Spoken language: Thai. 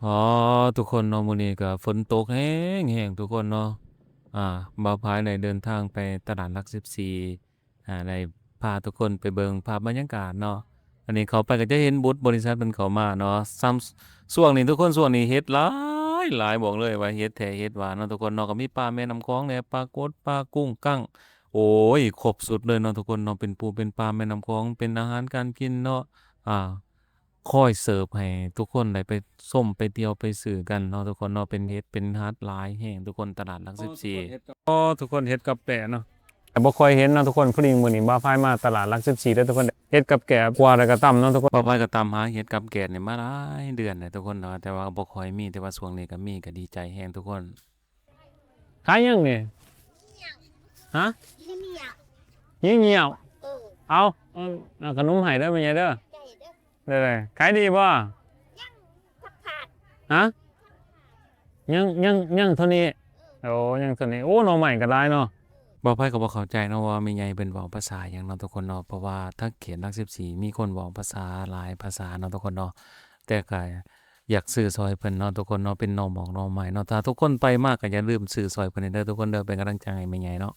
อ๋อทุกคนเนาะมื้อนี้ก็ฝนตกแรงๆทุกคนเนาะอ่าบ่าวพายได้เดินทางไปตลาดหลัก14ได้พาทุกคนไปเบิ่งภาพบรรยากาศเนาะอันนี้เข้าไปก็จะเห็นบูธบริษัทเพิ่นเข้ามาเนาะช่วงนี้ทุกคนช่วงนี้เฮ็ดหลายบอกเลยว่าเฮ็ดแท้เฮ็ดหวานเนาะทุกคนเนาะก็มีปลาแม่น้ำคลองแหน่ปลากดปลากุ้งกั้งโอ้ยครบสุดเลยเนาะทุกคนเนาะเป็นปูเป็นปลาแม่น้ำคลองเป็นอาหารการกินเนาะอ่า คอยเสิร์ฟให้ทุกคนได้ไปส้มไปเที่ยวไปซื้อกันเนาะทุกคนเนาะเป็นเฮ็ดเป็นฮาร์ดหลายแห่งทุกคนตลาดหลัก14อ๋อทุกคนเฮ็ดกับแกะเนาะแต่บ่ค่อยเห็นเนาะทุกคนผู้หญิงมื้อนี้บ่พายมาตลาดหลัก14แล้วทุกคนเฮ็ดกับแกะกว่าแล้วก็ตำเนาะทุกคนบ่พายก็ตำหาเฮ็ดกับแกะนี่มาหลายเดือนแล้วทุกคนเนาะแต่ว่าบ่ค่อยมีแต่ว่าช่วงนี้ก็มีก็ดีใจแฮงทุกคนขายยังนี่ฮะที่เมียเหี่ยวเออเอาเอาขนมให้เด้อแม่ใหญ่เด้อใจเด้อได้ๆขายดีบ่ ยังผักขาดฮะยังเท่านี้โอ้ยังเท่านี้โอ้หน่อใหม่ก็ได้เนาะบ่ไผก็บ่เข้าใจเนาะว่าแม่ใหญ่เพิ่นเว้าภาษาหยังเนาะทุกคนเนาะเพราะว่าทางเขตหลัก14มีคนเว้าภาษาหลายภาษาเนาะทุกคนเนาะแต่ก็อยากซื้อซอยเพิ่นเนาะทุกคนเนาะเป็นหน่อหมอกหน่อไม้เนาะถ้าทุกคนไปมากก็อย่าลืมซื้อซอยเพิ่นเด้อทุกคนเด้อเป็นกำลังใจให้แม่ใหญ่เนาะ